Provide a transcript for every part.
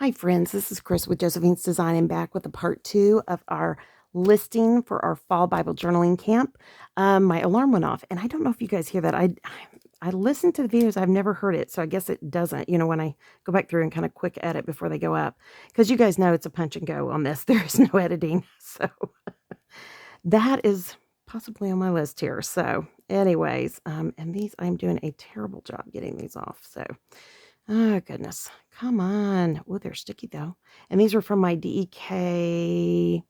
Hi, friends. This is Chris with Josephine's Design and back with a part two of our listing for our fall Bible journaling camp. My alarm went off, and I don't know if you guys hear that. I listened to the videos. I've never heard it, so I guess it doesn't. When I go back through and kind of quick edit before they go up, because you guys know it's a punch and go on this. There is no editing, so that is possibly on my list here. So, anyways, and these I'm doing a terrible job getting these off. So. Oh, goodness. Come on. Oh, they're sticky, though. And these are from my DEK. I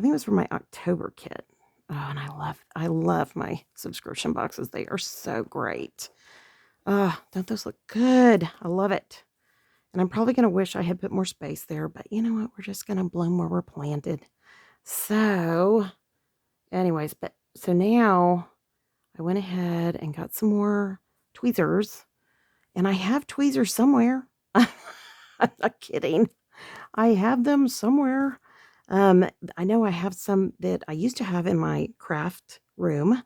think it was from my October kit. Oh, and I love my subscription boxes. They are so great. Oh, don't those look good? I love it. And I'm probably going to wish I had put more space there, but you know what? We're just going to bloom where we're planted. So, anyways, so now I went ahead and got some more tweezers. And I have tweezers somewhere. I'm not kidding. I have them somewhere. I know I have some that I used to have in my craft room.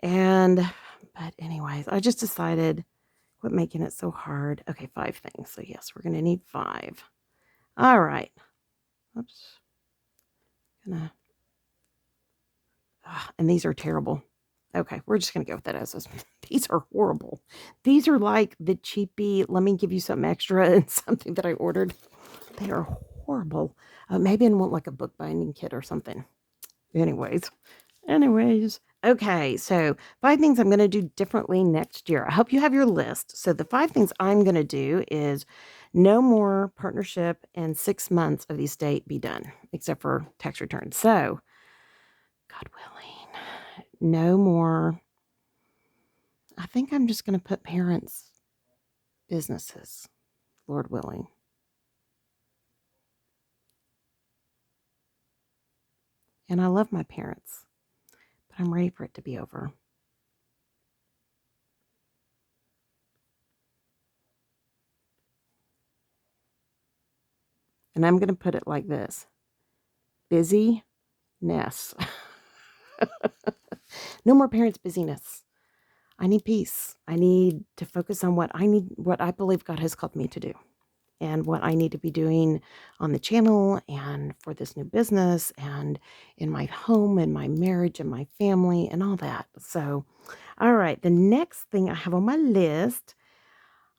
But anyways, I just decided, quit making it so hard. Okay, 5 things. So yes, we're going to need 5. All right. Oops. And these are terrible. Okay, we're just going to go with that as this. These are horrible. These are like the cheapy, let me give you something extra and something that I ordered. They are horrible. Maybe I want like a bookbinding kit or something. Anyways. Okay, so 5 things I'm going to do differently next year. I hope you have your list. So the 5 things I'm going to do is no more partnership and 6 months of the estate be done, except for tax returns. So, God willing, no more. I think I'm just going to put parents' businesses, Lord willing. And I love my parents, but I'm ready for it to be over. And I'm going to put it like this: busyness. No more parents' busyness. I need peace. I need to focus on what I believe God has called me to do, and what I need to be doing on the channel and for this new business and in my home and my marriage and my family and all that. So, all right, the next thing I have on my list,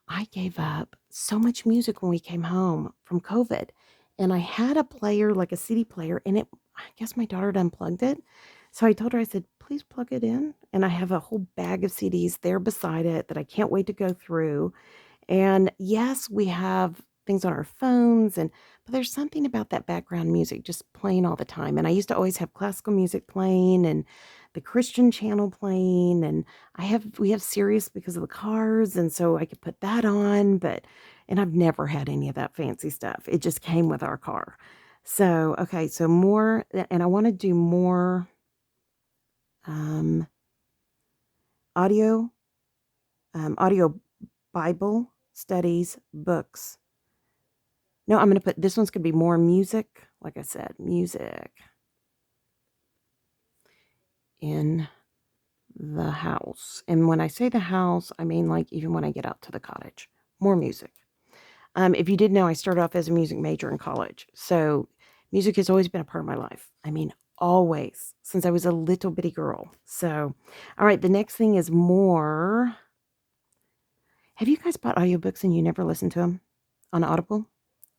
I gave up so much music when we came home from COVID. And I had a player, like a CD player, and I guess my daughter had unplugged it. So I told her, I said, please plug it in. And I have a whole bag of CDs there beside it that I can't wait to go through. And yes, we have things on our phones, but there's something about that background music just playing all the time. And I used to always have classical music playing and the Christian channel playing, and we have Sirius because of the cars, and so I could put that on, and I've never had any of that fancy stuff. It just came with our car. So, okay, so more, and I want to do more um audio audio Bible studies books. No, I'm going to put, this one's going to be more music. Like I said, music in the house. And when I say the house, I mean like even when I get out to the cottage, more music. If you didn't know, I started off as a music major in college. So music has always been a part of my life. I mean, always, since I was a little bitty girl. So, all right, the next thing is more. Have you guys bought audiobooks and you never listened to them on Audible?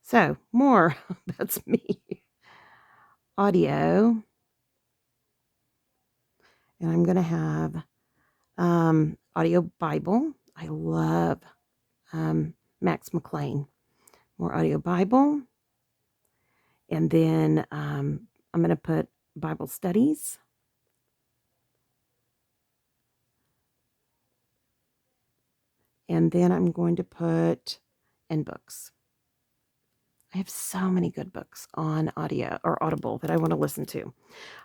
So, more. That's me. Audio. And I'm going to have audio Bible. I love Max McLean. More audio Bible. And then I'm going to put Bible studies. And then I'm going to put and books. I have so many good books on audio or Audible that I want to listen to.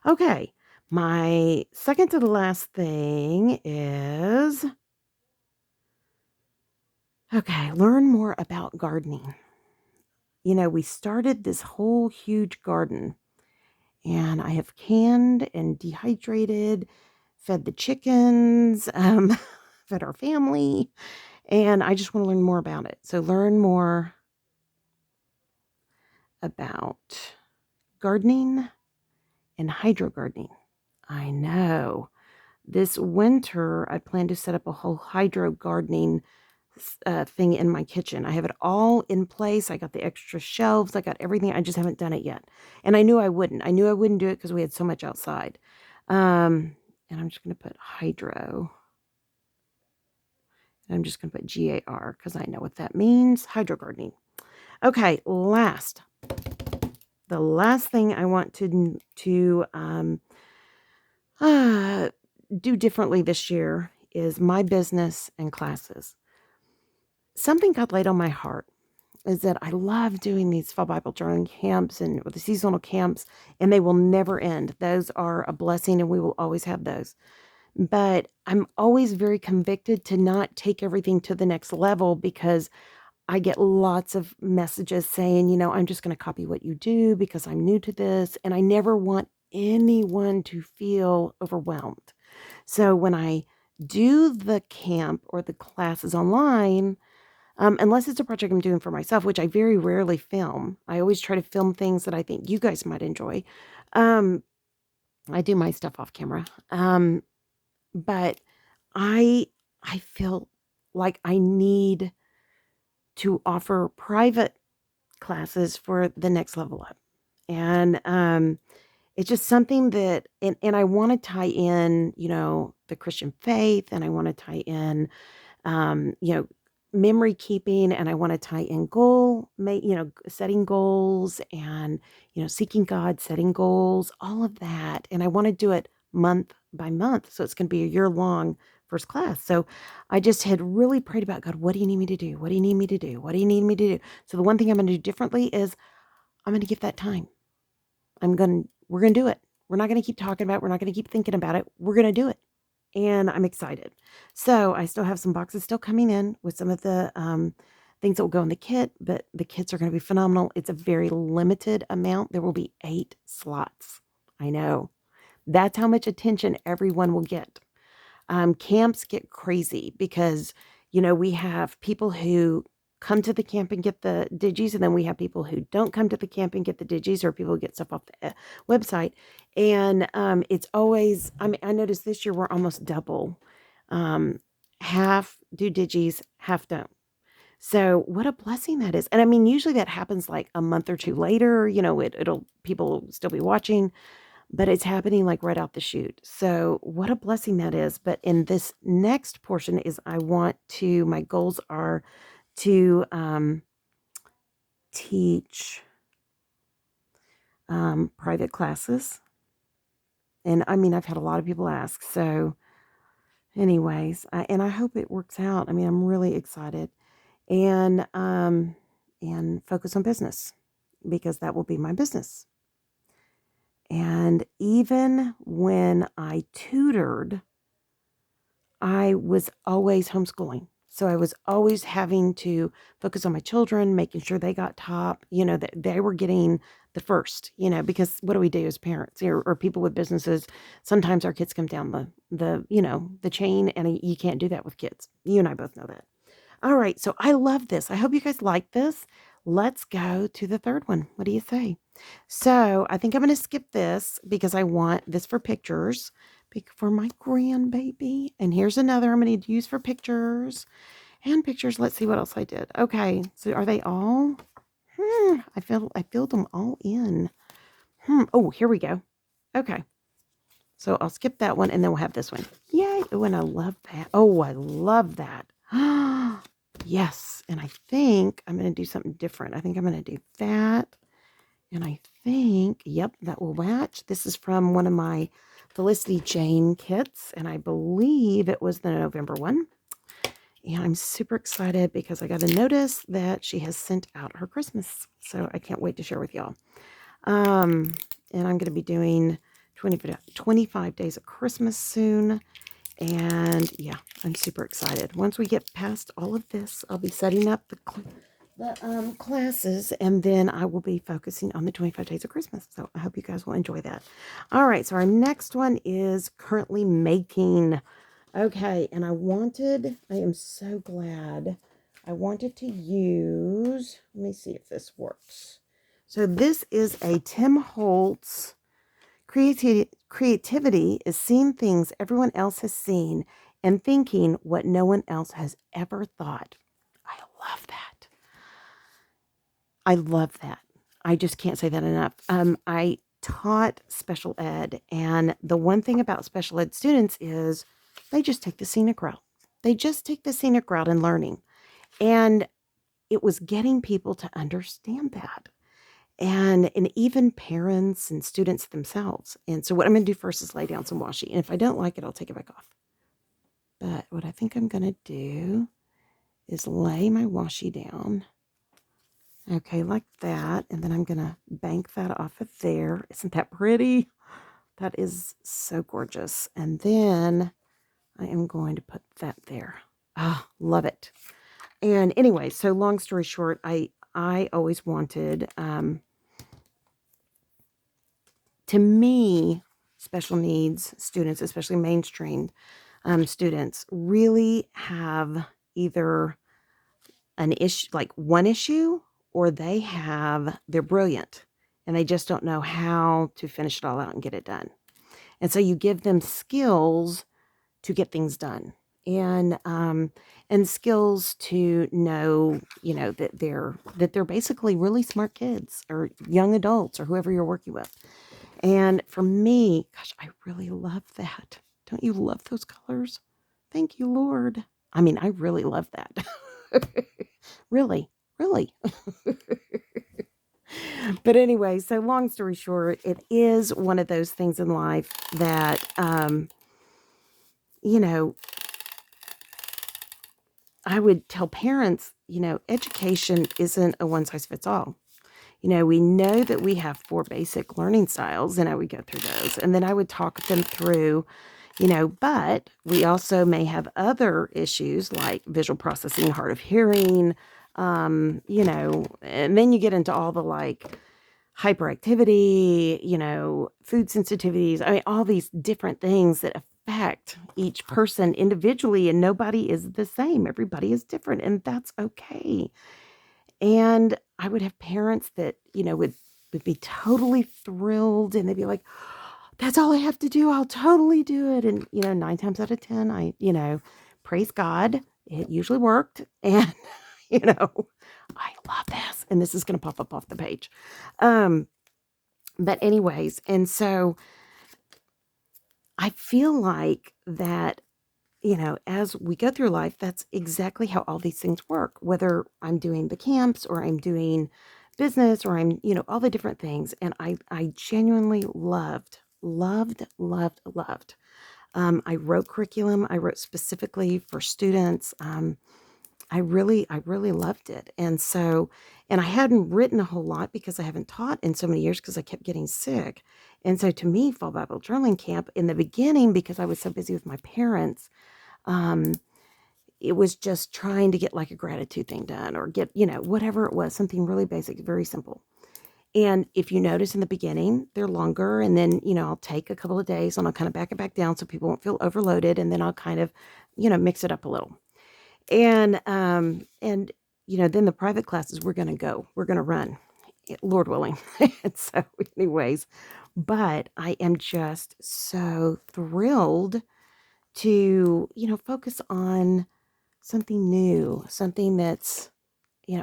Okay. My second to the last thing is, okay, learn more about gardening. We started this whole huge garden, and I have canned and dehydrated, fed the chickens, fed our family, and I just want to learn more about it. So learn more about gardening and hydro gardening. I know. This winter, I plan to set up a whole hydro gardening thing in my kitchen. I have it all in place. I got the extra shelves. I got everything. I just haven't done it yet. And I knew I wouldn't. I knew I wouldn't do it because we had so much outside. And I'm just going to put hydro. And I'm just going to put GAR because I know what that means. Hydro gardening. Okay, the last thing I want to do differently this year is my business and classes. Something God laid on my heart is that I love doing these fall Bible journaling camps and the seasonal camps, and they will never end. Those are a blessing, and we will always have those. But I'm always very convicted to not take everything to the next level because I get lots of messages saying, I'm just going to copy what you do because I'm new to this. And I never want anyone to feel overwhelmed. So when I do the camp or the classes online, unless it's a project I'm doing for myself, which I very rarely film, I always try to film things that I think you guys might enjoy. I do my stuff off camera. But I feel like I need to offer private classes for the next level up. And it's just something that and I want to tie in, the Christian faith, and I want to tie in memory keeping, and I want to tie in setting goals, and seeking God, setting goals, all of that. And I want to do it month by month, so it's going to be a year long first class. So I just had really prayed about, God, what do you need me to do? What do you need me to do? What do you need me to do? So the one thing I'm going to do differently is I'm going to give that time. We're going to do it. We're not going to keep talking about it. We're not going to keep thinking about it. We're going to do it. And I'm excited. So I still have some boxes still coming in with some of the things that will go in the kit, but the kits are going to be phenomenal. It's a very limited amount. There will be 8 slots. I know. That's how much attention everyone will get. Camps get crazy because, we have people who come to the camp and get the digis, and then we have people who don't come to the camp and get the digis, or people who get stuff off the website. And it's always, I noticed this year we're almost double. Half do digis, half don't. So what a blessing that is. And usually that happens like a month or two later, people will still be watching, but it's happening like right out the chute. So what a blessing that is. But in this next portion is my goals are to teach private classes. And I've had a lot of people ask. So anyways, I hope it works out. I'm really excited. And focus on business, because that will be my business. And even when I tutored, I was always homeschooling. So I was always having to focus on my children, making sure they got top, that they were getting the first, because what do we do as parents or people with businesses? Sometimes our kids come down the chain, and you can't do that with kids. You and I both know that. All right. So I love this. I hope you guys like this. Let's go to the third one. What do you say? So I think I'm going to skip this because I want this for pictures for my grandbaby. And here's another I'm going to use for pictures and pictures. Let's see what else I did. Okay. So are they all? I filled them all in. Oh, here we go. Okay. So I'll skip that one, and then we'll have this one. Yay. Oh, and I love that. Oh, I love that. Yes. And I think I'm going to do something different. I think I'm going to do that. And I think, yep, that will match. This is from one of my Felicity Jane kits, and I believe it was the November one. And I'm super excited because I got a notice that she has sent out her Christmas. So I can't wait to share with y'all. And I'm going to be doing 25 days of Christmas soon. And yeah, I'm super excited. Once we get past all of this, I'll be setting up the classes, and then I will be focusing on the 25 days of Christmas. So I hope you guys will enjoy that. All right, so our next one is currently making. Okay, and I am so glad I wanted to use, let me see if this works. So this is a Tim Holtz. Creativity is seeing things everyone else has seen and thinking what no one else has ever thought. I love that. I love that. I just can't say that enough. I taught special ed, and the one thing about special ed students is they just take the scenic route. They just take the scenic route in learning. And it was getting people to understand that. And even parents and students themselves. And so what I'm going to do first is lay down some washi. And if I don't like it, I'll take it back off. But what I think I'm going to do is lay my washi down. Okay, like that. And then I'm going to bank that off of there. Isn't that pretty? That is so gorgeous. And then I am going to put that there. Ah, love it. And anyway, so long story short, I always wanted, to me, special needs students, especially mainstream students, really have either an issue, like one issue, or they're brilliant and they just don't know how to finish it all out and get it done. And so you give them skills to get things done, and skills to know, that they're basically really smart kids or young adults or whoever you're working with. And for me, gosh, I really love that. Don't you love those colors? Thank you, Lord. I mean, I really love that. Really, really. But anyway, so long story short, it is one of those things in life that, I would tell parents, education isn't a one size fits all. We know that we have 4 basic learning styles, and I would go through those. And then I would talk them through, but we also may have other issues like visual processing, hard of hearing, and then you get into all the like hyperactivity, food sensitivities. I mean, all these different things that affect each person individually, and nobody is the same. Everybody is different, and that's okay. And I would have parents that, would be totally thrilled, and they'd be like, that's all I have to do. I'll totally do it. And, 9 times out of 10, praise God, it usually worked. And, I love this. And this is going to pop up off the page. But anyways, and so I feel like that, as we go through life, that's exactly how all these things work, whether I'm doing the camps or I'm doing business or I'm, all the different things. And I genuinely loved. I wrote curriculum. I wrote specifically for students. I really loved it. And so, and I hadn't written a whole lot because I haven't taught in so many years because I kept getting sick. And so to me, Fall Bible Journaling Camp in the beginning, because I was so busy with my parents, it was just trying to get like a gratitude thing done or get, whatever it was, something really basic, very simple. And if you notice in the beginning, they're longer, and then, I'll take a couple of days and I'll kind of back it back down so people won't feel overloaded. And then I'll kind of, mix it up a little. And, then the private classes, we're going to run, Lord willing. And so anyways, but I am just so thrilled to, focus on something new, something that's,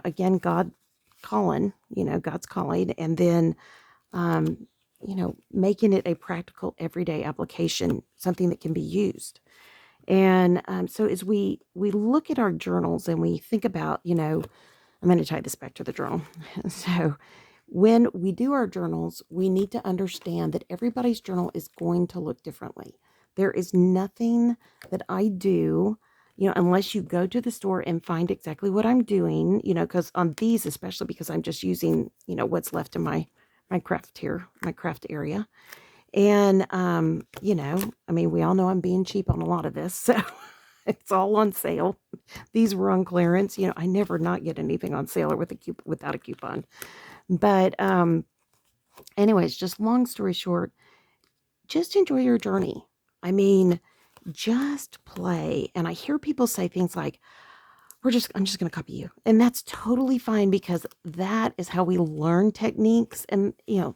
again, God's calling, and then, making it a practical everyday application, something that can be used. And so as we look at our journals and we think about, I'm going to tie this back to the journal. So when we do our journals, we need to understand that everybody's journal is going to look differently. There is nothing that I do, unless you go to the store and find exactly what I'm doing, because on these, especially because I'm just using, what's left in my craft here, my craft area. And, we all know I'm being cheap on a lot of this, so it's all on sale. These were on clearance. I never not get anything on sale or without a coupon. But, anyways, just long story short, just enjoy your journey. I mean, just play. And I hear people say things like, I'm just going to copy you. And that's totally fine because that is how we learn techniques and,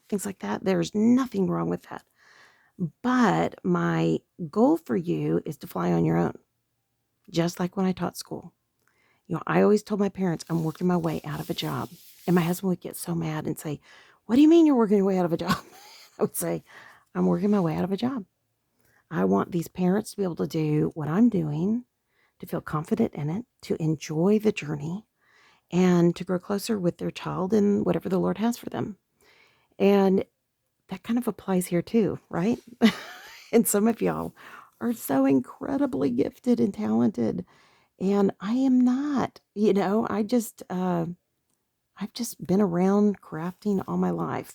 things like that. There's nothing wrong with that. But my goal for you is to fly on your own, just like when I taught school. I always told my parents I'm working my way out of a job. And my husband would get so mad and say, "What do you mean you're working your way out of a job?" I would say, "I'm working my way out of a job. I want these parents to be able to do what I'm doing, to feel confident in it, to enjoy the journey, and to grow closer with their child and whatever the Lord has for them." And that kind of applies here too, right? And some of y'all are so incredibly gifted and talented, and I am not. I've just been around crafting all my life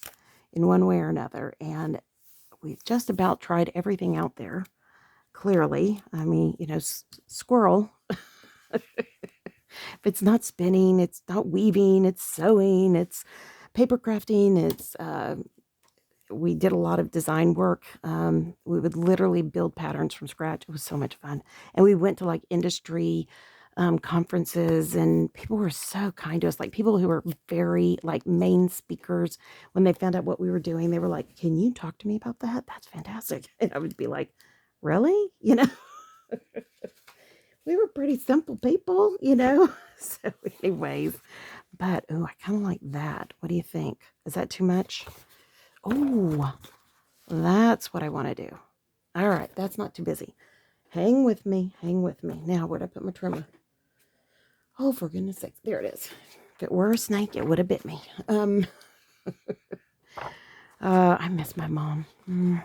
in one way or another, and we've just about tried everything out there. Clearly, I mean, squirrel. If it's not spinning, it's not weaving, it's sewing, it's paper crafting, it's we did a lot of design work. We would literally build patterns from scratch. It was so much fun. And we went to like industry conferences, and people were so kind to us, like people who were very like main speakers. When they found out what we were doing, they were like, "Can you talk to me about that? That's fantastic." And I would be like, "Really?" We were pretty simple people. So anyways, but I kind of like that. What do you think? Is that too much? Oh, that's what I want to do. All right, that's not too busy. Hang with me. Hang with me. Now, where'd I put my trimmer? Oh, for goodness sakes. There it is. If it were a snake, it would have bit me. I miss my mom.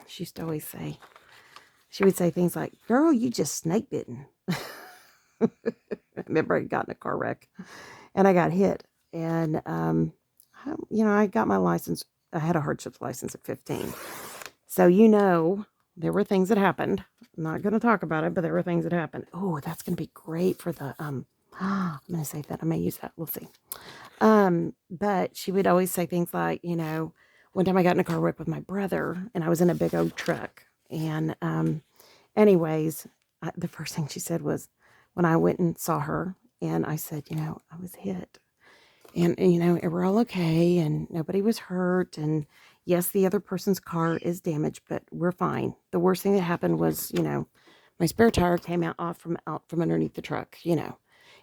She used to always say, she would say things like, "Girl, you just snake bitten." I remember I got in a car wreck and I got hit. And, I got my license. I had a hardship license at 15. So, there were things that happened. I'm not going to talk about it, but there were things that happened. Oh, that's going to be great for the, I'm going to save that. I may use that. We'll see. But she would always say things like, one time I got in a car wreck with my brother and I was in a big old truck. And, anyways, the first thing she said was when I went and saw her and I said, I was hit. And we're all okay and nobody was hurt. And yes, the other person's car is damaged, but we're fine. The worst thing that happened was, my spare tire came out from underneath the truck, And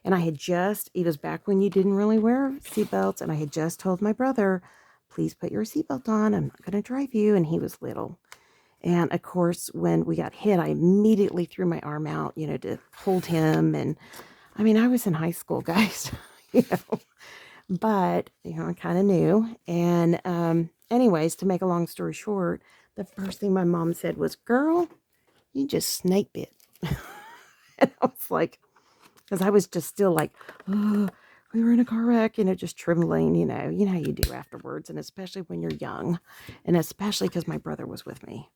it was back when you didn't really wear seatbelts. And I had just told my brother, "Please put your seatbelt on. I'm not going to drive you." And he was little. And of course, when we got hit, I immediately threw my arm out, to hold him. And I mean, I was in high school, guys, you know. But, I kind of knew. And anyways, to make a long story short, the first thing my mom said was, "Girl, you just snake bit." And I was like, because I was just still like, "Oh, we were in a car wreck," just trembling, you know how you do afterwards. And especially when you're young, and especially because my brother was with me.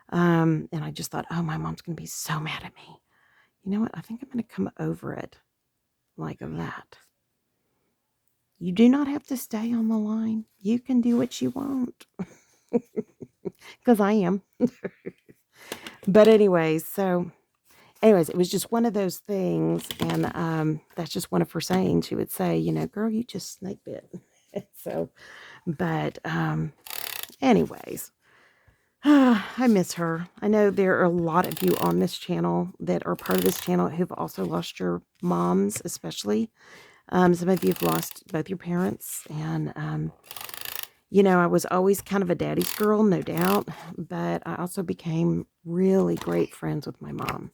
And I just thought, "Oh, my mom's going to be so mad at me." You know what? I think I'm going to come over it like that. You do not have to stay on the line. You can do what you want. Because I am. But anyways, it was just one of those things. And that's just one of her sayings. She would say, "Girl, you just snake bit." So, but anyways, I miss her. I know there are a lot of you on this channel that are part of this channel who've also lost your moms, especially. Some of you have lost both your parents. And, I was always kind of a daddy's girl, no doubt. But I also became really great friends with my mom.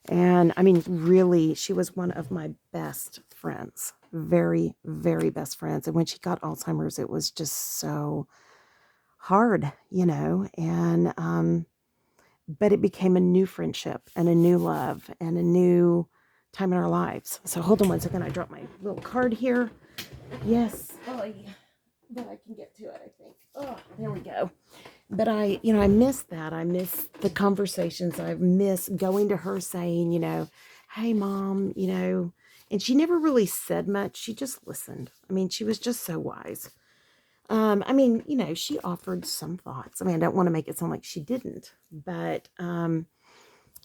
And I mean, really, she was one of my best friends. Very, very best friends. And when she got Alzheimer's, it was just so hard, and but it became a new friendship and a new love and a new time in our lives. So hold on one second. I dropped my little card here. Yes. Oh, yeah. But I can get to it, I think. Oh, there we go. But I miss that. I miss the conversations. I miss going to her saying, "Hey, Mom," and she never really said much. She just listened. I mean, she was just so wise. I mean, she offered some thoughts. I mean, I don't want to make it sound like she didn't, but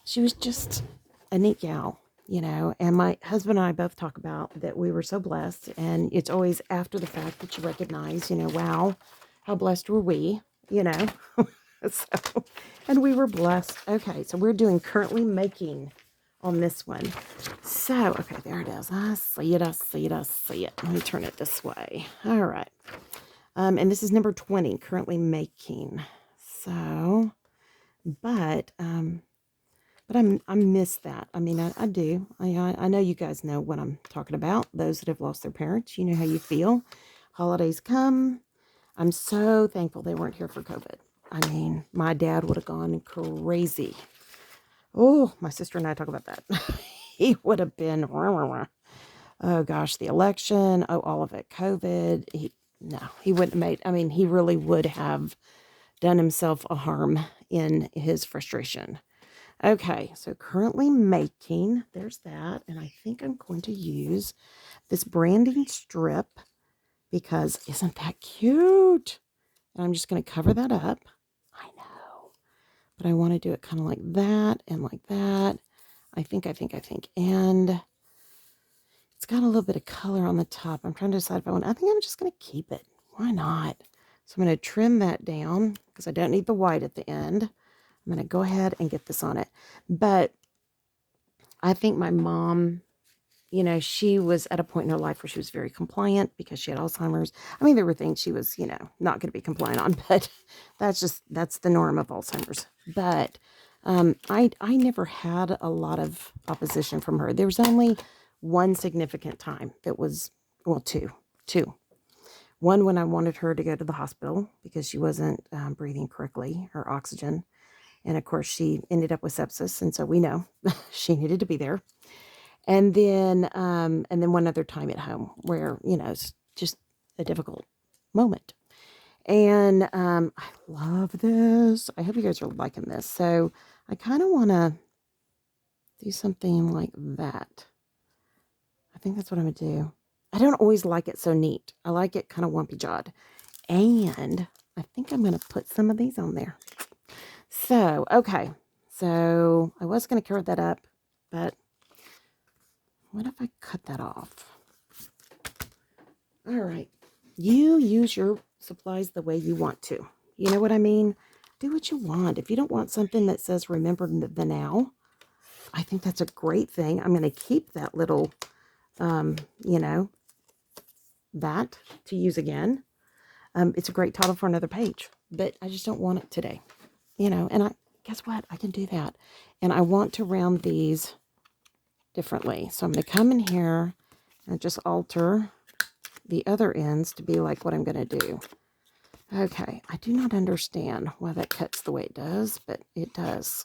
she was just a neat gal. and my husband and I both talk about that we were so blessed, and it's always after the fact that you recognize, wow, how blessed were we, you know. So, and we were blessed. Okay, so we're doing currently making on this one. So, okay, there it is. I see it, I see it, I see it. Let me turn it this way. All right. And this is number 20, currently making. So, but I miss that. I mean, I do. I know you guys know what I'm talking about. Those that have lost their parents, you know how you feel. Holidays come. I'm so thankful they weren't here for COVID. I mean, my dad would have gone crazy. Oh, my sister and I talk about that. He would have been, oh gosh, the election, oh, all of it, COVID. No, he wouldn't have made, I mean, he really would have done himself a harm in his frustration. Okay, so currently making, there's that. And I think I'm going to use this branding strip because isn't that cute? And I'm just going to cover that up. I know, but I want to do it kind of like that and like that. I think. And it's got a little bit of color on the top. I'm trying to decide if I want, I think I'm just going to keep it. Why not? So I'm going to trim that down because I don't need the white at the end. I'm going to go ahead and get this on it. But I think my mom, she was at a point in her life where she was very compliant because she had Alzheimer's. I mean, there were things she was, not going to be compliant on, but that's the norm of Alzheimer's. But I never had a lot of opposition from her. There was only one significant time that was, well, two. One when I wanted her to go to the hospital because she wasn't breathing correctly, her oxygen. And of course, she ended up with sepsis. And so we know she needed to be there. And then one other time at home where, it's just a difficult moment. And I love this. I hope you guys are liking this. So I kind of want to do something like that. I think that's what I'm going to do. I don't always like it so neat. I like it kind of wumpy jawed. And I think I'm going to put some of these on there. So, okay. So I was going to cover that up, but what if I cut that off? All right. You use your supplies the way you want to. You know what I mean? Do what you want. If you don't want something that says remember the now, I think that's a great thing. I'm going to keep that little, that to use again. It's a great title for another page, but I just don't want it today. And guess what? I can do that. And I want to round these differently. So I'm going to come in here and just alter the other ends to be like what I'm going to do. Okay, I do not understand why that cuts the way it does, but it does.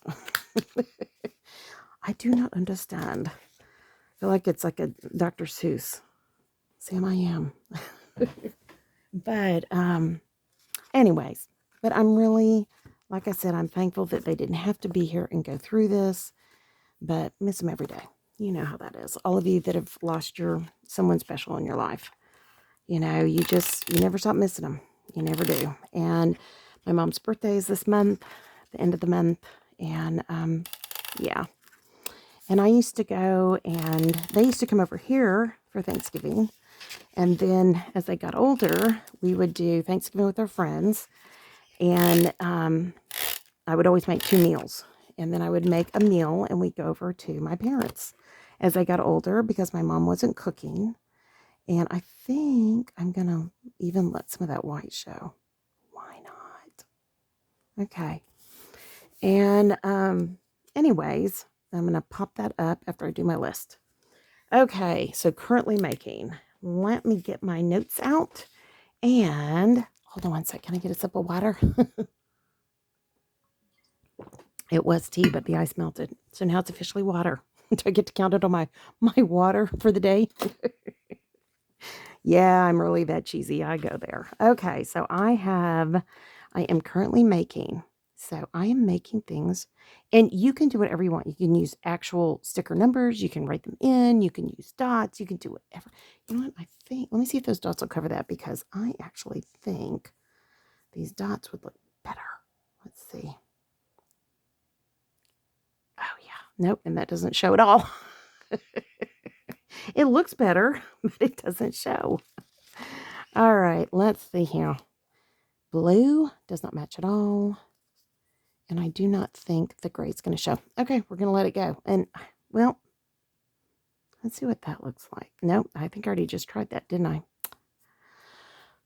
I do not understand. I feel like it's like a Dr. Seuss. Sam, I am. But, anyways, but I'm really, like I said, I'm thankful that they didn't have to be here and go through this, but miss them every day. You know how that is. All of you that have lost someone special in your life, you never stop missing them. You never do. And my mom's birthday is this month, the end of the month. And, yeah. And I used to go and they used to come over here for Thanksgiving. And then as they got older, we would do Thanksgiving with our friends. And I would always make 2 meals. And then I would make a meal and we'd go over to my parents as I got older because my mom wasn't cooking. And I think I'm going to even let some of that white show. Why not? Okay. And anyways, I'm going to pop that up after I do my list. Okay, so currently making. Let me get my notes out. And hold on one sec. Can I get a sip of water? It was tea, but the ice melted. So now it's officially water. Do I get to count it on my water for the day? Yeah, I'm really that cheesy. I go there. Okay, so I am currently making. So I am making things. And you can do whatever you want. You can use actual sticker numbers. You can write them in. You can use dots. You can do whatever. You know what? Let me see if those dots will cover that because I actually think these dots would look better. Let's see. Oh, yeah. Nope. And that doesn't show at all. It looks better, but it doesn't show. All right, let's see here. Blue does not match at all. And I do not think the gray is going to show. Okay, we're going to let it go. And, well, let's see what that looks like. Nope, I think I already just tried that, didn't I?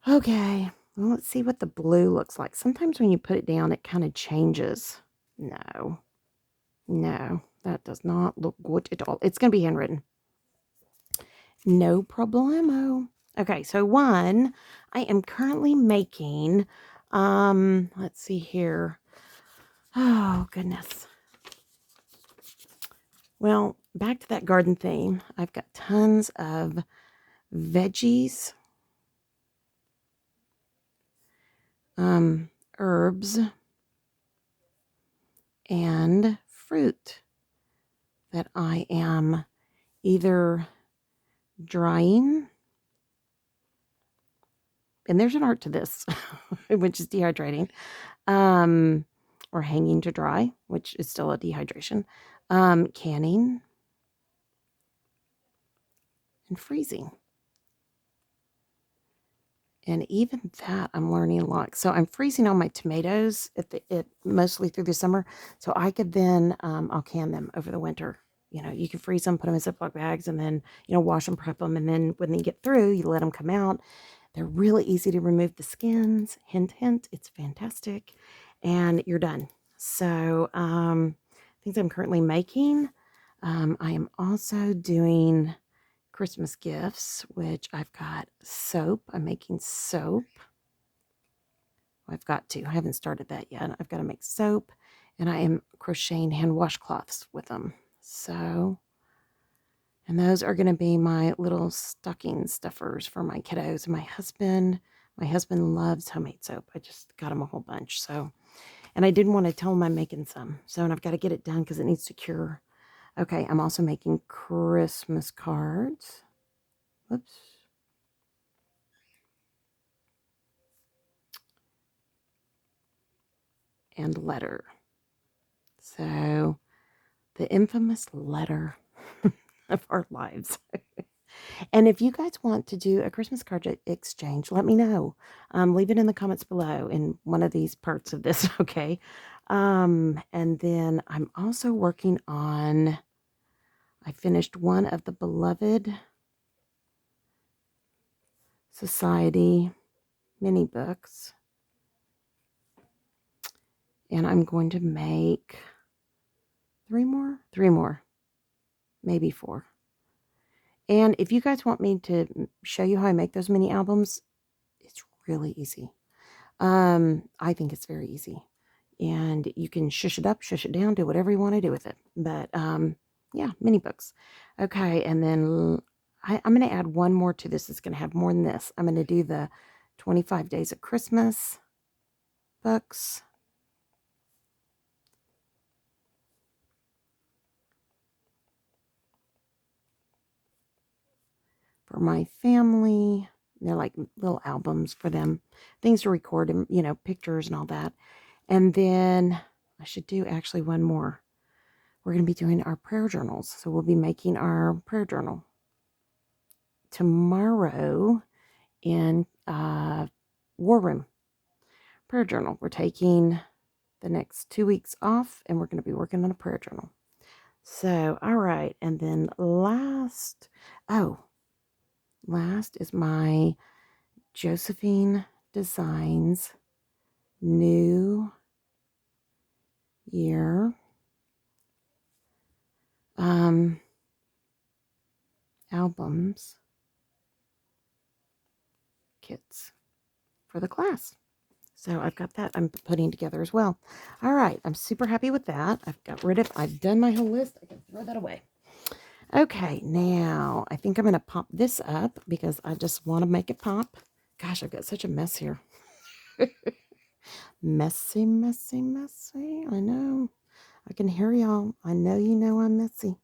Okay, well, let's see what the blue looks like. Sometimes when you put it down, it kind of changes. No, that does not look good at all. It's going to be handwritten. No problemo. Okay, so one, I am currently making, let's see here. Oh, goodness. Well, back to that garden theme. I've got tons of veggies, herbs, and fruit that I am either drying, and there's an art to this, which is dehydrating, or hanging to dry, which is still a dehydration, canning, and freezing. And even that, I'm learning a lot. So I'm freezing all my tomatoes mostly through the summer. So I could then, I'll can them over the winter. You know, you can freeze them, put them in Ziploc bags, and then, wash them, prep them. And then when they get through, you let them come out. They're really easy to remove the skins. Hint, hint, it's fantastic. And you're done. So things I'm currently making. I am also doing Christmas gifts, which I've got soap. I'm making soap. I've got to. I haven't started that yet. I've got to make soap, and I am crocheting hand washcloths with them. So, and those are going to be my little stocking stuffers for my kiddos and my husband. My husband loves homemade soap. I just got him a whole bunch. So, and I didn't want to tell him I'm making some. So, and I've got to get it done because it needs to cure. Okay, I'm also making Christmas cards. Whoops. And letter. So, the infamous letter of our lives. And if you guys want to do a Christmas card exchange, let me know. Leave it in the comments below in one of these parts of this, okay? And then I'm also working on, I finished one of the Beloved Society mini books. And I'm going to make three more, maybe 4. And if you guys want me to show you how I make those mini albums, it's really easy. I think it's very easy. And you can shush it up, shush it down, do whatever you want to do with it. But yeah, mini books. Okay, and then I'm going to add one more to this. It's going to have more than this. I'm going to do the 25 Days of Christmas books. For my family. They're like little albums for them. Things to record and, pictures and all that. And then I should do actually one more. We're going to be doing our prayer journals. So we'll be making our prayer journal tomorrow in War Room prayer journal. We're taking the next 2 weeks off and we're going to be working on a prayer journal. So, all right. And then last is my Josephine Designs New Year albums kits for the class. So I've got that I'm putting together as well. All right, I'm super happy with that. I've done my whole list. I can throw that away. Okay, now I think I'm going to pop this up because I just want to make it pop. Gosh, I've got such a mess here. Messy, messy, messy. I know. I can hear y'all. I know you know I'm messy.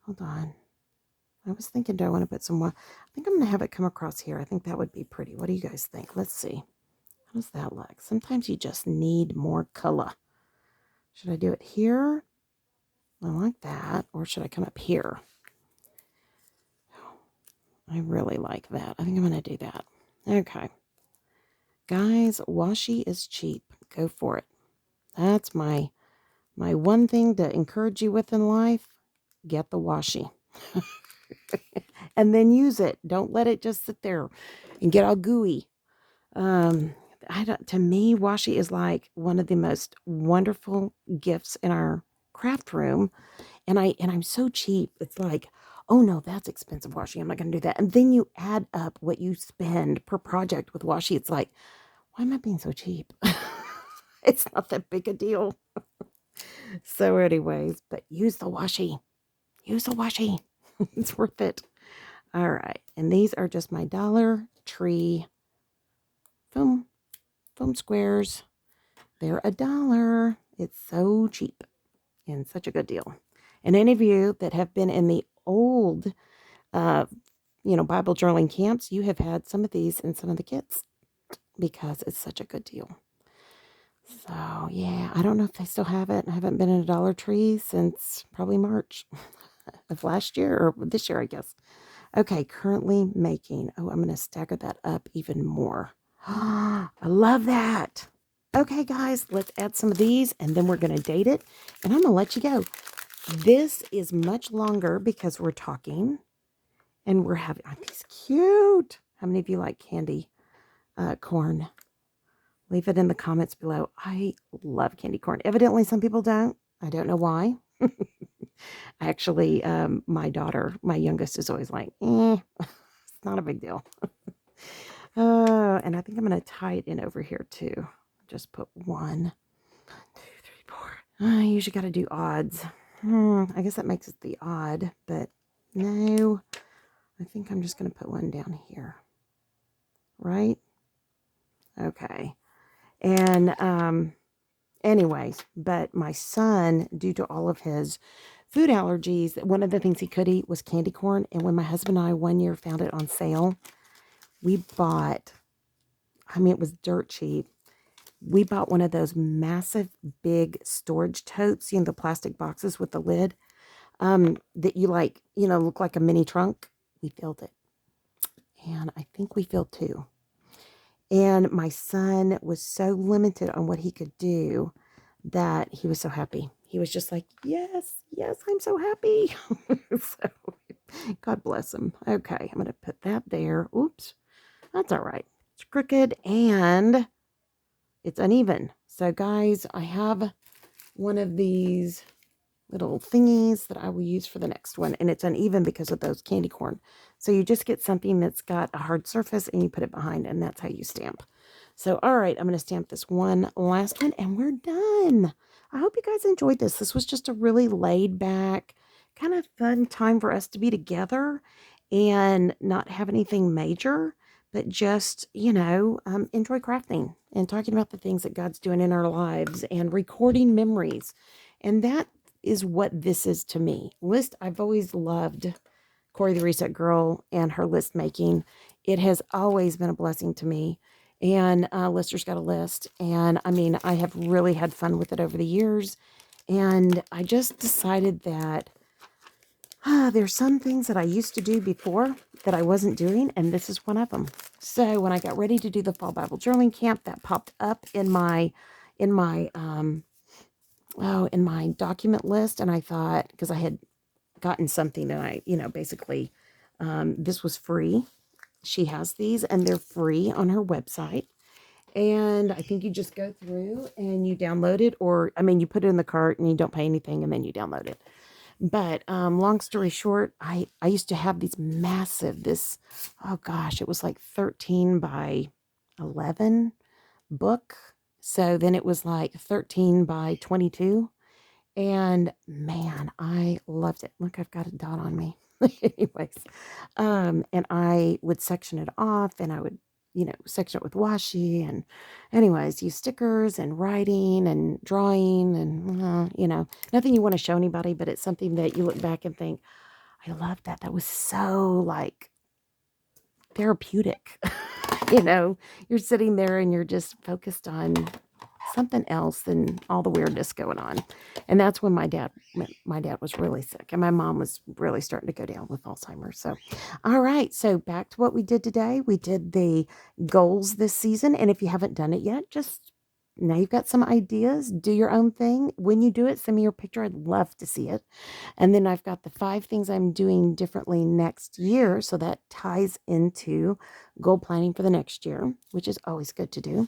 Hold on. I was thinking, do I want to put some more? I think I'm going to have it come across here. I think that would be pretty. What do you guys think? Let's see. How does that look? Sometimes you just need more color. Should I do it here? I like that. Or should I come up here? I really like that. I think I'm going to do that. Okay. Guys, washi is cheap. Go for it. That's my one thing to encourage you with in life. Get the washi. And then use it. Don't let it just sit there and get all gooey. To me, washi is like one of the most wonderful gifts in our craft room. And I'm so cheap. It's like, oh no, that's expensive washi. I'm not going to do that. And then you add up what you spend per project with washi. It's like, why am I being so cheap? It's not that big a deal. So anyways, but use the washi. Use the washi. It's worth it. All right. And these are just my Dollar Tree foam squares. They're $1. It's so cheap and such a good deal. And any of you that have been in the old, Bible journaling camps, you have had some of these in some of the kits because it's such a good deal. So, yeah, I don't know if they still have it. I haven't been in a Dollar Tree since probably March of last year or this year, I guess. Okay, currently making. Oh, I'm going to stagger that up even more. I love that. Okay, guys, let's add some of these and then we're going to date it. And I'm going to let you go. This is much longer because we're talking and we're having, oh, these cute. How many of you like candy corn? Leave it in the comments below. I love candy corn. Evidently, some people don't. I don't know why. Actually, my daughter, my youngest, is always like, it's not a big deal. And I think I'm going to tie it in over here too. Just put 1, 2, 3, 4. I usually got to do odds. I guess that makes it the odd, but no. I think I'm just going to put one down here. Right? Okay. And anyways, but my son, due to all of his food allergies, one of the things he could eat was candy corn. And when my husband and I one year found it on sale, we bought, it was dirt cheap. We bought one of those massive, big storage totes, the plastic boxes with the lid, that you look like a mini trunk. We filled it. And I think we filled 2. And my son was so limited on what he could do that he was so happy. He was just like, yes, I'm so happy. So, God bless him. Okay, I'm going to put that there. Oops, that's all right. It's crooked and it's uneven. So, guys, I have one of these little thingies that I will use for the next one. And it's uneven because of those candy corn. So you just get something that's got a hard surface and you put it behind and that's how you stamp. So, all right, I'm going to stamp this one last one and we're done. I hope you guys enjoyed this. This was just a really laid back, kind of fun time for us to be together and not have anything major, but just, enjoy crafting and talking about the things that God's doing in our lives and recording memories. And that is what this is to me. I've always loved Corey the Reset Girl and her list making. It has always been a blessing to me. And Lister's got a list. And I have really had fun with it over the years. And I just decided that there's some things that I used to do before that I wasn't doing. And this is one of them. So when I got ready to do the Fall Bible Journaling Camp, that popped up in my document list. And I thought, because I had gotten something and I, basically, this was free. She has these and they're free on her website. And I think you just go through and you download it, or, you put it in the cart and you don't pay anything and then you download it. But long story short, I used to have these massive, it was like 13 by 11 book. So then it was like 13 by 22. And man, I loved it. Look, I've got a dot on me. Anyways, and I would section it off and I would, section it with washi and anyways, use stickers and writing and drawing and, nothing you want to show anybody, but it's something that you look back and think, I love that. That was so like therapeutic. You're sitting there and you're just focused on something else than all the weirdness going on. And that's when my dad was really sick, and my mom was really starting to go down with Alzheimer's. So, all right. So back to what we did today. We did the goals this season, and if you haven't done it yet, just now you've got some ideas. Do your own thing. When you do it, send me your picture. I'd love to see it. And then I've got the 5 things I'm doing differently next year. So that ties into goal planning for the next year, which is always good to do.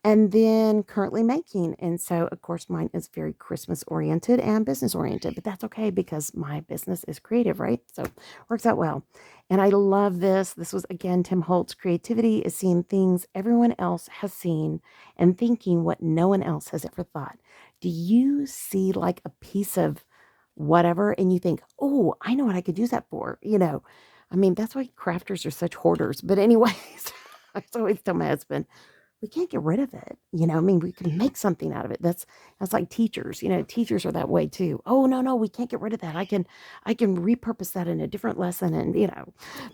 And then currently making. And so, of course, mine is very Christmas oriented and business oriented, but that's okay because my business is creative, right? So works out well. And I love this. This was again Tim Holtz. Creativity is seeing things everyone else has seen and thinking what no one else has ever thought. Do you see like a piece of whatever and you think, oh, I know what I could use that for? I mean, that's why crafters are such hoarders. But anyways, I always tell my husband, we can't get rid of it. I mean, we can make something out of it. That's like teachers. Teachers are that way too. Oh, no, we can't get rid of that. I can repurpose that in a different lesson and.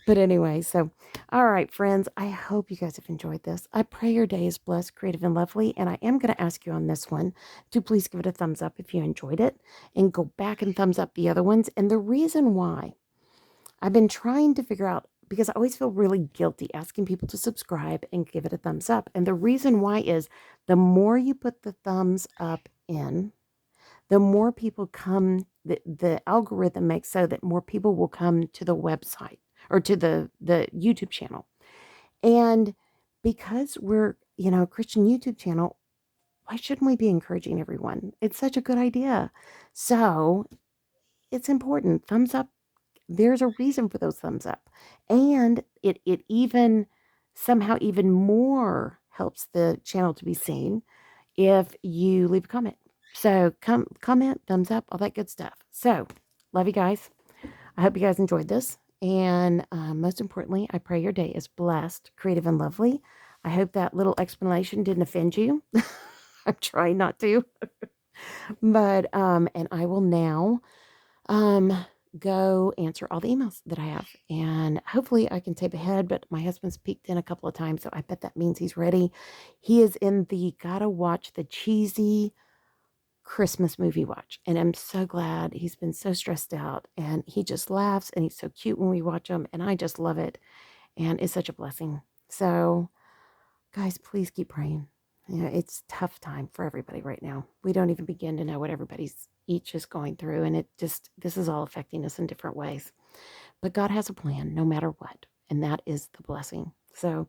But anyway, so all right, friends, I hope you guys have enjoyed this. I pray your day is blessed, creative, and lovely. And I am going to ask you on this one to please give it a thumbs up if you enjoyed it and go back and thumbs up the other ones. And the reason why I've been trying to figure out because I always feel really guilty asking people to subscribe and give it a thumbs up. And the reason why is the more you put the thumbs up in, the more people come, the algorithm makes so that more people will come to the website or to the YouTube channel. And because we're, a Christian YouTube channel, why shouldn't we be encouraging everyone? It's such a good idea. So it's important. Thumbs up, there's a reason for those thumbs up. And it even somehow even more helps the channel to be seen if you leave a comment. So comment, thumbs up, all that good stuff. So love you guys. I hope you guys enjoyed this. And most importantly, I pray your day is blessed, creative, and lovely. I hope that little explanation didn't offend you. I'm trying not to. But and I will now go answer all the emails that I have. And hopefully I can tape ahead, but my husband's peeked in a couple of times, so I bet that means he's ready. He is in the gotta watch the cheesy Christmas movie watch. And I'm so glad. He's been so stressed out and he just laughs and he's so cute when we watch him. And I just love it. And it's such a blessing. So guys, please keep praying. It's a tough time for everybody right now. We don't even begin to know what everybody's each is going through. And this is all affecting us in different ways. But God has a plan no matter what. And that is the blessing. So